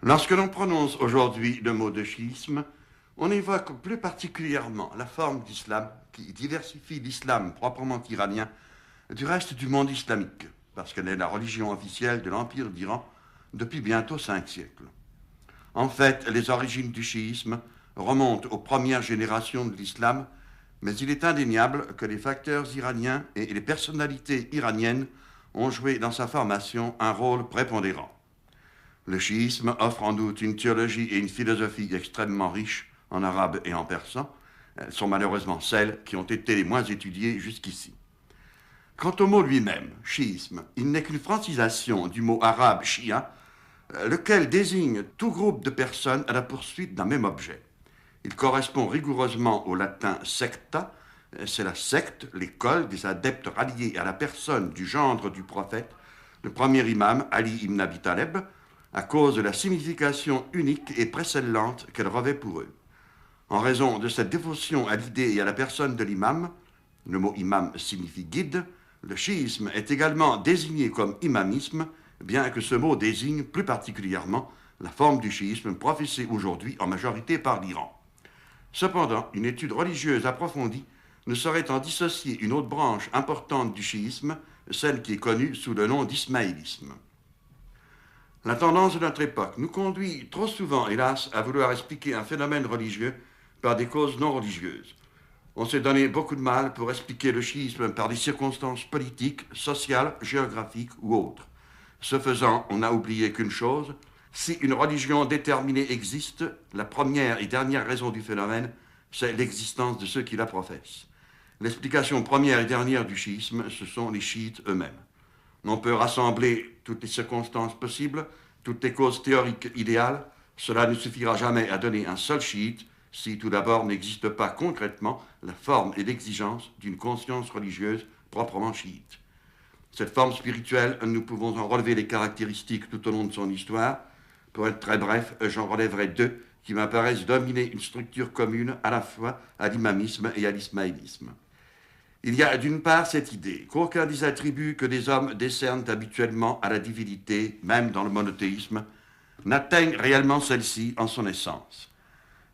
Lorsque l'on prononce aujourd'hui le mot de chiisme, on évoque plus particulièrement la forme d'islam qui diversifie l'islam proprement iranien du reste du monde islamique, parce qu'elle est la religion officielle de l'Empire d'Iran depuis bientôt 5 siècles. En fait, les origines du chiisme remontent aux premières générations de l'islam, mais il est indéniable que les facteurs iraniens et les personnalités iraniennes ont joué dans sa formation un rôle prépondérant. Le chiisme offre en outre une théologie et une philosophie extrêmement riches en arabe et en persan. Elles sont malheureusement celles qui ont été les moins étudiées jusqu'ici. Quant au mot lui-même, chiisme, il n'est qu'une francisation du mot arabe shia, lequel désigne tout groupe de personnes à la poursuite d'un même objet. Il correspond rigoureusement au latin secta, c'est la secte, l'école des adeptes ralliés à la personne du gendre du prophète, le premier imam Ali ibn Abi Taleb, à cause de la signification unique et précellente qu'elle revêt pour eux. En raison de cette dévotion à l'idée et à la personne de l'imam, le mot imam signifie guide, le chiisme est également désigné comme imamisme, bien que ce mot désigne plus particulièrement la forme du chiisme professée aujourd'hui en majorité par l'Iran. Cependant, une étude religieuse approfondie ne saurait en dissocier une autre branche importante du chiisme, celle qui est connue sous le nom d'ismaélisme. La tendance de notre époque nous conduit trop souvent, hélas, à vouloir expliquer un phénomène religieux par des causes non religieuses. On s'est donné beaucoup de mal pour expliquer le chiisme par des circonstances politiques, sociales, géographiques ou autres. Ce faisant, on a oublié qu'une chose, si une religion déterminée existe, la première et dernière raison du phénomène, c'est l'existence de ceux qui la professent. L'explication première et dernière du chiisme, ce sont les chiites eux-mêmes. On peut rassembler toutes les circonstances possibles, toutes les causes théoriques idéales. Cela ne suffira jamais à donner un seul chiite si tout d'abord n'existe pas concrètement la forme et l'exigence d'une conscience religieuse proprement chiite. Cette forme spirituelle, nous pouvons en relever les caractéristiques tout au long de son histoire. Pour être très bref, j'en relèverai deux qui m'apparaissent dominer une structure commune à la fois à l'imamisme et à l'ismaélisme. Il y a d'une part cette idée qu'aucun des attributs que des hommes décernent habituellement à la divinité, même dans le monothéisme, n'atteigne réellement celle-ci en son essence.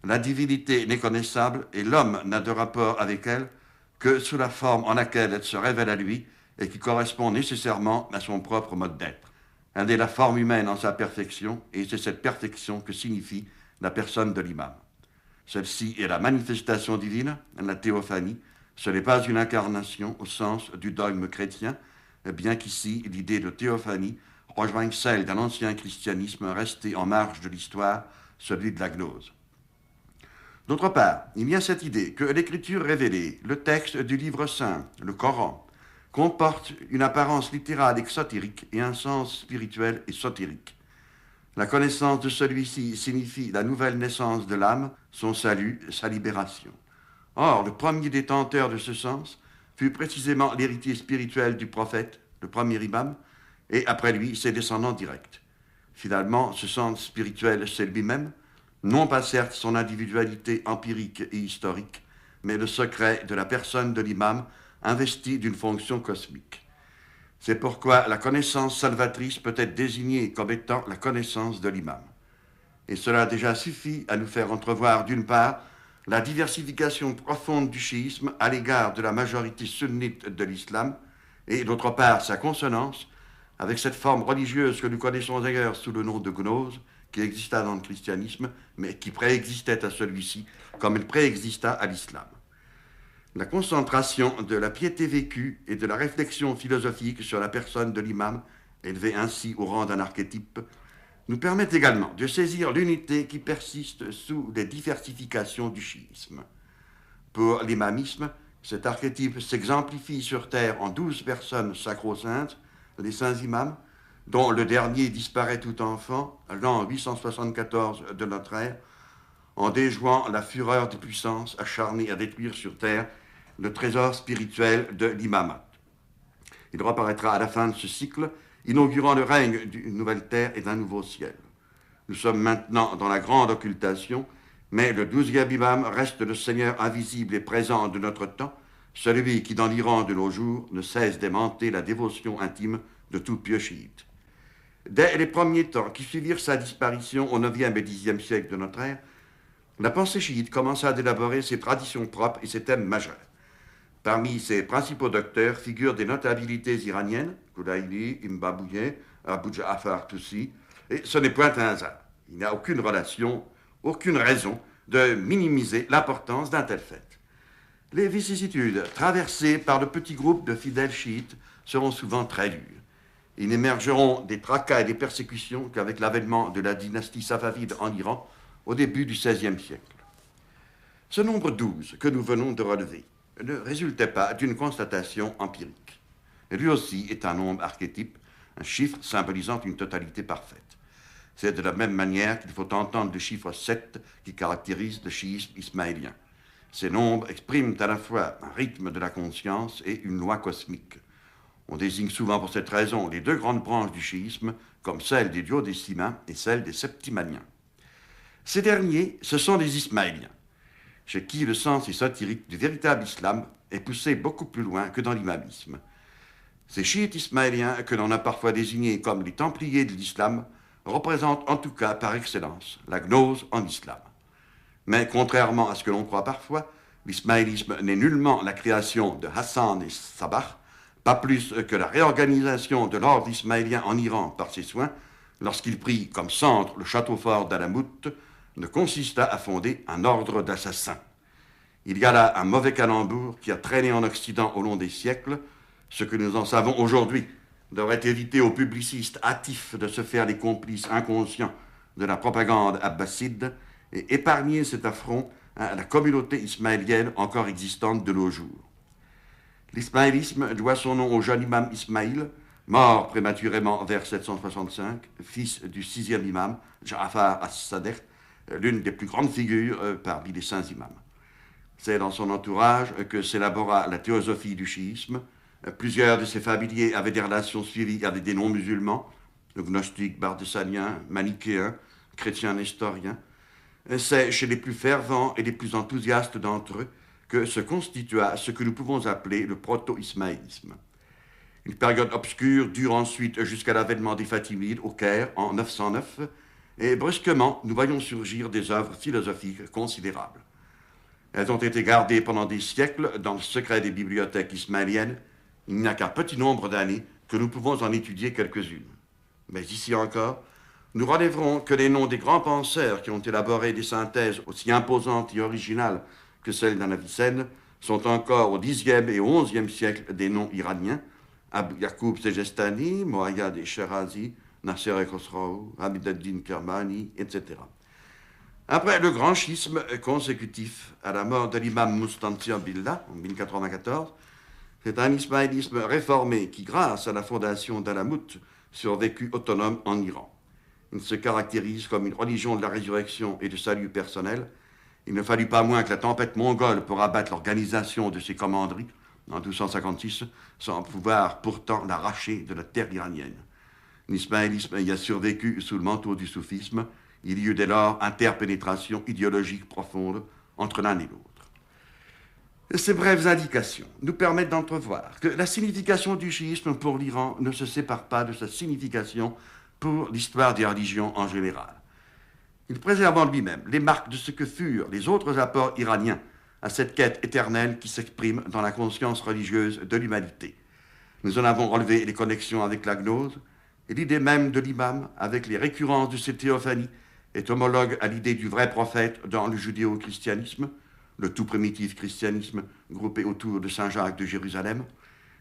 La divinité n'est connaissable et l'homme n'a de rapport avec elle que sous la forme en laquelle elle se révèle à lui et qui correspond nécessairement à son propre mode d'être. Elle est la forme humaine en sa perfection et c'est cette perfection que signifie la personne de l'imam. Celle-ci est la manifestation divine, la théophanie. Ce n'est pas une incarnation au sens du dogme chrétien, bien qu'ici l'idée de théophanie rejoigne celle d'un ancien christianisme resté en marge de l'histoire, celui de la gnose. D'autre part, il y a cette idée que l'écriture révélée, le texte du livre saint, le Coran, comporte une apparence littérale exotérique et un sens spirituel ésotérique. La connaissance de celui-ci signifie la nouvelle naissance de l'âme, son salut, sa libération. Or, le premier détenteur de ce sens fut précisément l'héritier spirituel du prophète, le premier imam, et après lui, ses descendants directs. Finalement, ce sens spirituel, c'est lui-même, non pas certes son individualité empirique et historique, mais le secret de la personne de l'imam investi d'une fonction cosmique. C'est pourquoi la connaissance salvatrice peut être désignée comme étant la connaissance de l'imam. Et cela déjà suffit à nous faire entrevoir d'une part la diversification profonde du chiisme à l'égard de la majorité sunnite de l'islam, et d'autre part sa consonance avec cette forme religieuse que nous connaissons d'ailleurs sous le nom de gnose, qui exista dans le christianisme, mais qui préexistait à celui-ci, comme elle préexista à l'islam. La concentration de la piété vécue et de la réflexion philosophique sur la personne de l'imam, élevée ainsi au rang d'un archétype, nous permet également de saisir l'unité qui persiste sous les diversifications du chiisme. Pour l'imamisme, cet archétype s'exemplifie sur terre en 12 personnes sacro-saintes, les saints imams, dont le dernier disparaît tout enfant, l'an 874 de notre ère, en déjouant la fureur des puissances acharnées à détruire sur terre le trésor spirituel de l'imamat. Il reparaîtra à la fin de ce cycle, inaugurant le règne d'une nouvelle terre et d'un nouveau ciel. Nous sommes maintenant dans la grande occultation, mais le 12e imam reste le Seigneur invisible et présent de notre temps, celui qui, dans l'Iran de nos jours, ne cesse d'aimanter la dévotion intime de tout pieux chiite. Dès les premiers temps qui suivirent sa disparition au IXe et Xe siècle de notre ère, la pensée chiite commença à élaborer ses traditions propres et ses thèmes majeurs. Parmi ses principaux docteurs figurent des notabilités iraniennes, Kulaili, Imbabouye, Abu Ja'far Toussi, et ce n'est point un hasard. Il n'y a aucune relation, aucune raison de minimiser l'importance d'un tel fait. Les vicissitudes traversées par le petit groupe de fidèles chiites seront souvent très dures. Ils n'émergeront des tracas et des persécutions qu'avec l'avènement de la dynastie safavide en Iran au début du XVIe siècle. Ce nombre 12 que nous venons de relever ne résultait pas d'une constatation empirique. Lui aussi est un nombre archétype, un chiffre symbolisant une totalité parfaite. C'est de la même manière qu'il faut entendre le chiffre 7 qui caractérise le chiisme ismaélien. Ces nombres expriment à la fois un rythme de la conscience et une loi cosmique. On désigne souvent pour cette raison les deux grandes branches du chiisme comme celle des duodécimains et celle des septimaniens. Ces derniers, ce sont les ismaéliens, chez qui le sens ésotérique du véritable islam est poussé beaucoup plus loin que dans l'imamisme. Ces chiites ismaéliens, que l'on a parfois désignés comme les templiers de l'islam, représentent en tout cas par excellence la gnose en islam. Mais contrairement à ce que l'on croit parfois, l'ismaélisme n'est nullement la création de Hassan et Sabah, pas plus que la réorganisation de l'ordre ismaélien en Iran par ses soins, lorsqu'il prit comme centre le château fort d'Alamout, ne consista à fonder un ordre d'assassins. Il y a là un mauvais calembour qui a traîné en Occident au long des siècles. Ce que nous en savons aujourd'hui devrait éviter aux publicistes hâtifs de se faire les complices inconscients de la propagande abbasside et épargner cet affront à la communauté ismaélienne encore existante de nos jours. L'ismaélisme doit son nom au jeune imam Ismaïl, mort prématurément vers 765, fils du sixième imam, Ja'far as-Sadiq, l'une des plus grandes figures parmi les saints imams. C'est dans son entourage que s'élabora la théosophie du chiisme. Plusieurs de ses familiers avaient des relations suivies avec des non-musulmans, gnostiques, bardessaniens, manichéens, chrétiens nestoriens. C'est chez les plus fervents et les plus enthousiastes d'entre eux que se constitua ce que nous pouvons appeler le proto-ismaélisme. Une période obscure dure ensuite jusqu'à l'avènement des Fatimides au Caire en 909, et brusquement, nous voyons surgir des œuvres philosophiques considérables. Elles ont été gardées pendant des siècles dans le secret des bibliothèques ismaéliennes. Il n'y a qu'un petit nombre d'années que nous pouvons en étudier quelques-unes. Mais ici encore, nous relèverons que les noms des grands penseurs qui ont élaboré des synthèses aussi imposantes et originales que celles d'Avicenne sont encore au Xe et au XIe siècle des noms iraniens, Abu Yaqub Sejestani, Moayyad et Shirazi, Nasser et Khosrou, Hamid ad-Din Kermani, etc. Après le grand schisme consécutif à la mort de l'imam Mustansia Billah en 1094, c'est un ismaélisme réformé qui, grâce à la fondation d'Alamout, survécut autonome en Iran. Il se caractérise comme une religion de la résurrection et du salut personnel. Il ne fallut pas moins que la tempête mongole pour abattre l'organisation de ses commanderies en 1256, sans pouvoir pourtant l'arracher de la terre iranienne. L'ismaélisme y a survécu sous le manteau du soufisme. Il y eut dès lors interpénétration idéologique profonde entre l'un et l'autre. Ces brèves indications nous permettent d'entrevoir que la signification du chiisme pour l'Iran ne se sépare pas de sa signification pour l'histoire des religions en général. Il préserve en lui-même les marques de ce que furent les autres apports iraniens à cette quête éternelle qui s'exprime dans la conscience religieuse de l'humanité. Nous en avons relevé les connexions avec la gnose, et l'idée même de l'imam, avec les récurrences de ses théophanies, est homologue à l'idée du vrai prophète dans le judéo-christianisme, le tout primitif christianisme groupé autour de Saint Jacques de Jérusalem.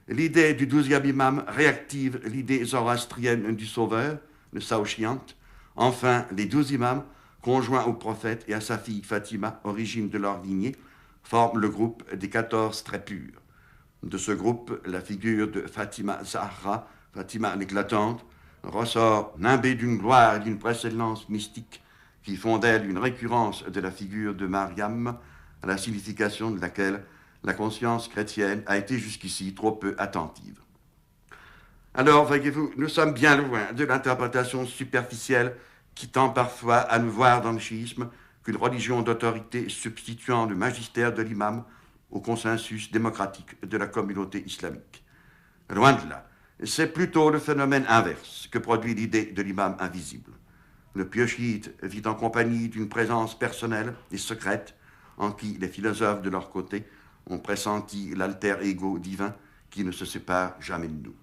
L'idée du 12e imam réactive l'idée zoroastrienne du sauveur, le Saouchiant. Enfin, les 12 imams, conjoints au prophète et à sa fille Fatima, origine de leur lignée, forment le groupe des 14 très purs. De ce groupe, la figure de Fatima Zahra, Fatima l'éclatante, ressort nimbée d'une gloire et d'une précédence mystique qui font d'elle une récurrence de la figure de Mariam, à la signification de laquelle la conscience chrétienne a été jusqu'ici trop peu attentive. Alors, voyez-vous, nous sommes bien loin de l'interprétation superficielle qui tend parfois à nous voir dans le chiisme qu'une religion d'autorité substituant le magistère de l'imam au consensus démocratique de la communauté islamique. Loin de là, C'est plutôt le phénomène inverse que produit l'idée de l'imam invisible. Le pieux chiite vit en compagnie d'une présence personnelle et secrète en qui les philosophes de leur côté ont pressenti l'alter ego divin qui ne se sépare jamais de nous.